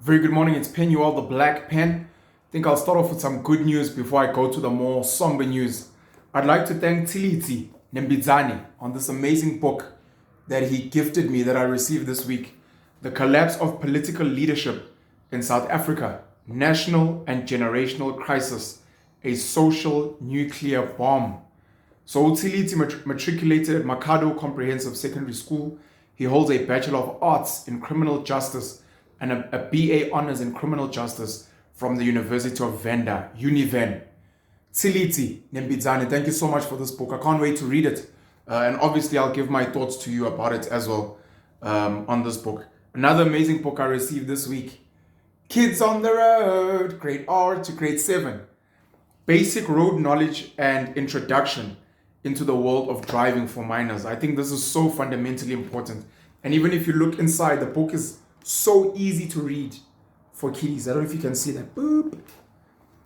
Very good morning, it's Penuel the Black Pen. I think I'll start off with some good news before I go to the more somber news. I'd like to thank Tiliti Nembizani on this amazing book that he gifted me that I received this week. The Collapse of Political Leadership in South Africa, National and Generational Crisis, a Social Nuclear Bomb. So Tiliti matriculated at Makado Comprehensive Secondary School. He holds a Bachelor of Arts in Criminal Justice and a BA Honours in Criminal Justice from the University of Venda, Univen. Tiliti Nembizane, thank you so much for this book. I can't wait to read it. And obviously I'll give my thoughts to you about it as well on this book. Another amazing book I received this week. Kids on the Road, Grade R to Grade 7. Basic Road Knowledge and Introduction into the World of Driving for Minors. I think this is so fundamentally important. And even if you look inside, the book is so easy to read for kiddies. I don't know if you can see that. Boop.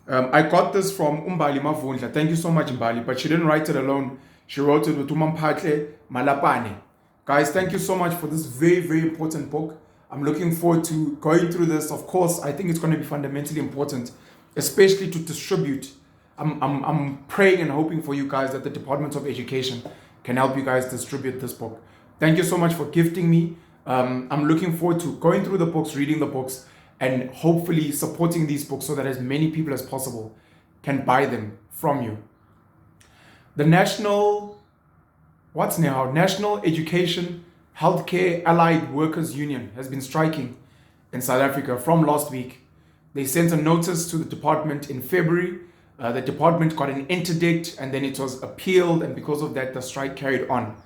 I got this from Umbali Mavundla. Thank you so much, Umbali. But she didn't write it alone. She wrote it with Umampatle Malapane. Guys, thank you so much for this very, very important book. I'm looking forward to going through this. Of course, I think it's going to be fundamentally important, especially to distribute. I'm praying and hoping for you guys that the Department of Education can help you guys distribute this book. Thank you so much for gifting me. I'm looking forward to going through the books, reading the books, and hopefully supporting these books so that as many people as possible can buy them from you. The National Education Healthcare Allied Workers Union has been striking in South Africa from last week. They sent a notice to the department in February. The department got an interdict and then it was appealed, and because of that, the strike carried on.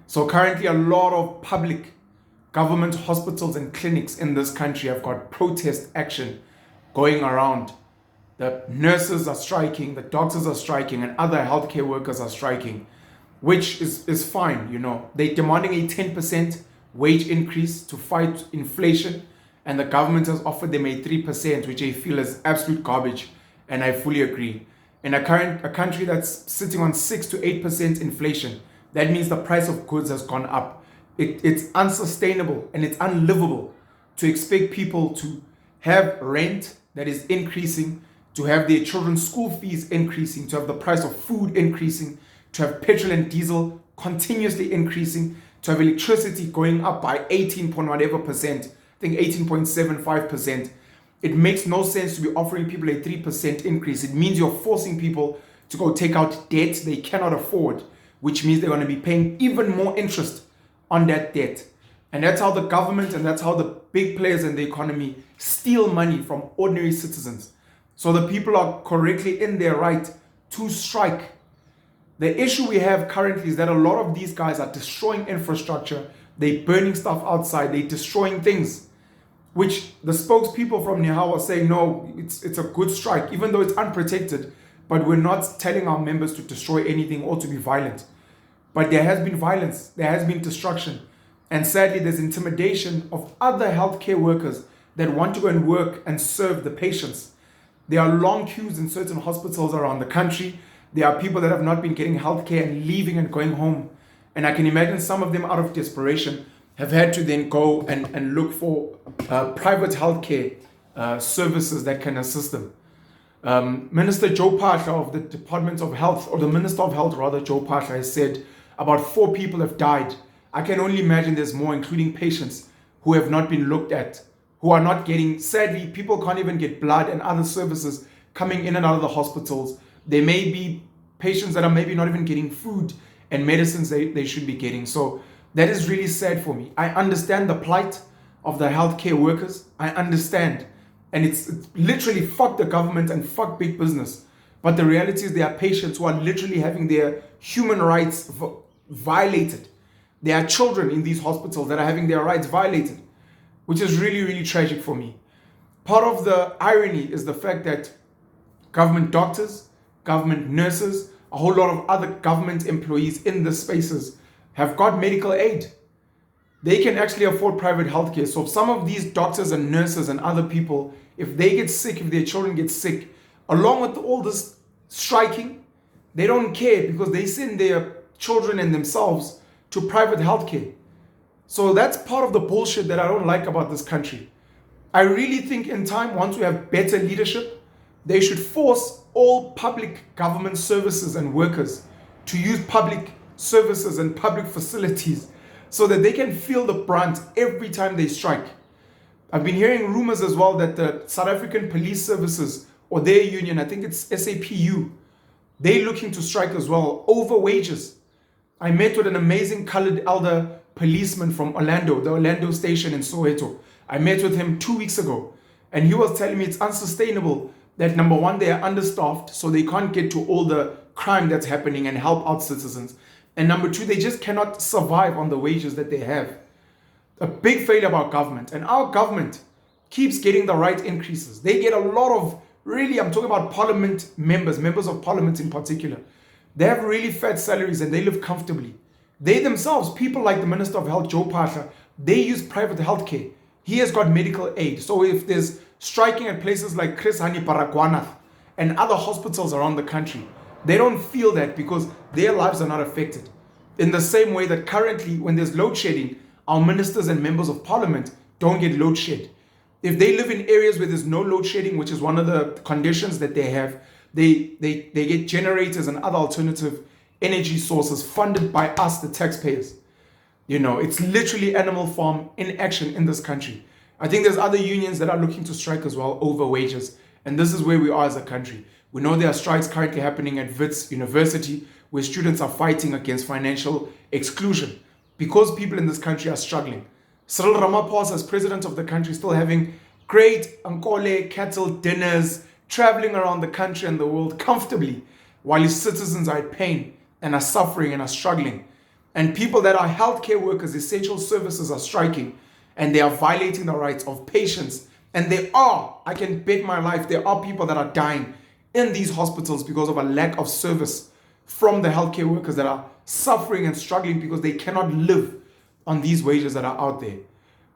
So currently, a lot of public government hospitals and clinics in this country have got protest action going around. The nurses are striking, the doctors are striking, and other healthcare workers are striking, which is fine, you know. They're demanding a 10% wage increase to fight inflation, and the government has offered them a 3%, which I feel is absolute garbage, and I fully agree. In a country that's sitting on 6 to 8% inflation, that means the price of goods has gone up. It's unsustainable and it's unlivable to expect people to have rent that is increasing, to have their children's school fees increasing, to have the price of food increasing, to have petrol and diesel continuously increasing, to have electricity going up by 18 point whatever percent, I think 18.75%. It makes no sense to be offering people a 3% increase. It means you're forcing people to go take out debt they cannot afford, which means they're going to be paying even more interest on that debt. And that's how the government and that's how the big players in the economy steal money from ordinary citizens. So the people are correctly in their right to strike. The issue we have currently is that a lot of these guys are destroying infrastructure. They're burning stuff outside. They're destroying things, which the spokespeople from NEHAWU are saying, no, it's a good strike, even though it's unprotected. But we're not telling our members to destroy anything or to be violent. But there has been violence, there has been destruction, and sadly there's intimidation of other healthcare workers that want to go and work and serve the patients. There are long queues in certain hospitals around the country. There are people that have not been getting healthcare and leaving and going home. And I can imagine some of them, out of desperation, have had to then go and look for private healthcare services that can assist them. Minister Joe Pahla of the Department of Health, or the Minister of Health rather, Joe Pahla, has said about 4 people have died. I can only imagine there's more, including patients who have not been looked at, who are not getting, sadly, people can't even get blood and other services coming in and out of the hospitals. There may be patients that are maybe not even getting food and medicines they should be getting. So that is really sad for me. I understand the plight of the healthcare workers. I understand. And it's literally fuck the government and fuck big business. But the reality is there are patients who are literally having their human rights violated. There are children in these hospitals that are having their rights violated, which is really, really tragic for me. Part of the irony is the fact that government doctors, government nurses, a whole lot of other government employees in the spaces have got medical aid. They can actually afford private healthcare. So if some of these doctors and nurses and other people, if they get sick, if their children get sick, along with all this striking, they don't care because they send their children and themselves to private healthcare. So that's part of the bullshit that I don't like about this country. I really think in time, once we have better leadership, they should force all public government services and workers to use public services and public facilities so that they can feel the brunt every time they strike. I've been hearing rumors as well that the South African Police Services, or their union, I think it's SAPU, they're looking to strike as well over wages. I met with an amazing colored elder policeman from Orlando, the Orlando station in Soweto. I met with him 2 weeks ago, and he was telling me it's unsustainable that, number one, they are understaffed, so they can't get to all the crime that's happening and help out citizens. And number two, they just cannot survive on the wages that they have. A big failure about government. And our government keeps getting the right increases. They get a lot of, really, I'm talking about parliament members of parliament in particular. They have really fat salaries and they live comfortably. They themselves, people like the Minister of Health, Joe Pasha, they use private healthcare. He has got medical aid. So if there's striking at places like Chris Hani Baragwanath and other hospitals around the country, they don't feel that because their lives are not affected. In the same way that currently, when there's load shedding, our ministers and members of parliament don't get load shed. If they live in areas where there's no load shedding, which is one of the conditions that they have, they get generators and other alternative energy sources funded by us, the taxpayers. You know, it's literally animal farm in action in this country. I think there's other unions that are looking to strike as well over wages. And this is where we are as a country. We know there are strikes currently happening at Wits University where students are fighting against financial exclusion because people in this country are struggling. Cyril Ramaphosa, as president of the country, still having great Ankole cattle dinners, traveling around the country and the world comfortably while his citizens are in pain and are suffering and are struggling. And people that are healthcare workers, essential services, are striking and they are violating the rights of patients. And I can bet my life, there are people that are dying in these hospitals because of a lack of service from the healthcare workers that are suffering and struggling because they cannot live on these wages that are out there.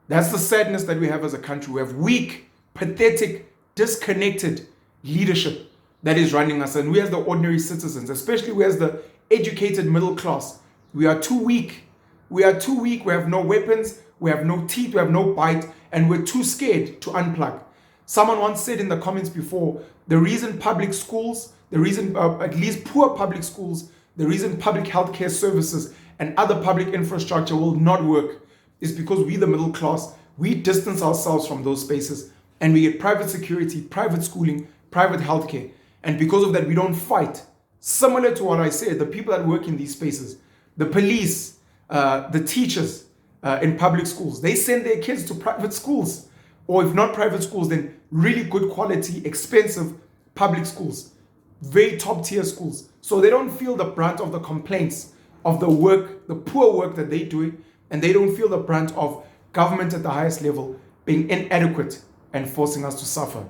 That's the sadness that we have as a country. We have weak, pathetic, disconnected leadership that is running us. And we as the ordinary citizens, especially we as the educated middle class, we are too weak. We are too weak. We have no weapons. We have no teeth. We have no bite. And we're too scared to unplug. Someone once said in the comments before, the reason public schools, the reason at least poor public schools, the reason public healthcare services and other public infrastructure will not work is because we, the middle class, we distance ourselves from those spaces and we get private security, private schooling, private healthcare. And because of that, we don't fight. Similar to what I said, the people that work in these spaces, the police, the teachers in public schools, they send their kids to private schools. Or if not private schools, then really good quality, expensive public schools. Very top tier schools. So they don't feel the brunt of the complaints of the work, the poor work that they're doing. And they don't feel the brunt of government at the highest level being inadequate and forcing us to suffer.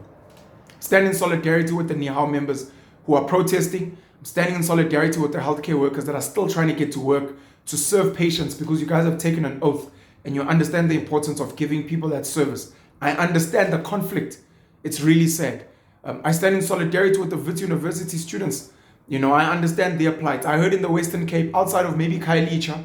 Stand in solidarity with the NEHAWU members who are protesting. I'm standing in solidarity with the healthcare workers that are still trying to get to work to serve patients because you guys have taken an oath and you understand the importance of giving people that service. I understand the conflict. It's really sad. I stand in solidarity with the Wits University students. You know, I understand their plight. I heard in the Western Cape, outside of maybe Khayelitsha,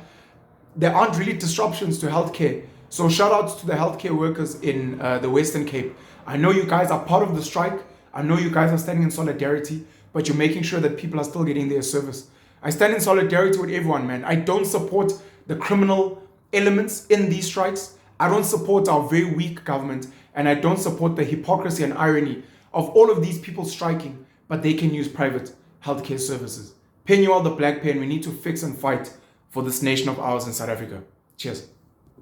there aren't really disruptions to healthcare. So shout outs to the healthcare workers in the Western Cape. I know you guys are part of the strike. I know you guys are standing in solidarity, but you're making sure that people are still getting their service. I stand in solidarity with everyone, man. I don't support the criminal elements in these strikes. I don't support our very weak government, and I don't support the hypocrisy and irony of all of these people striking, but they can use private healthcare services. Pay you all the black pen. We need to fix and fight for this nation of ours in South Africa. Cheers.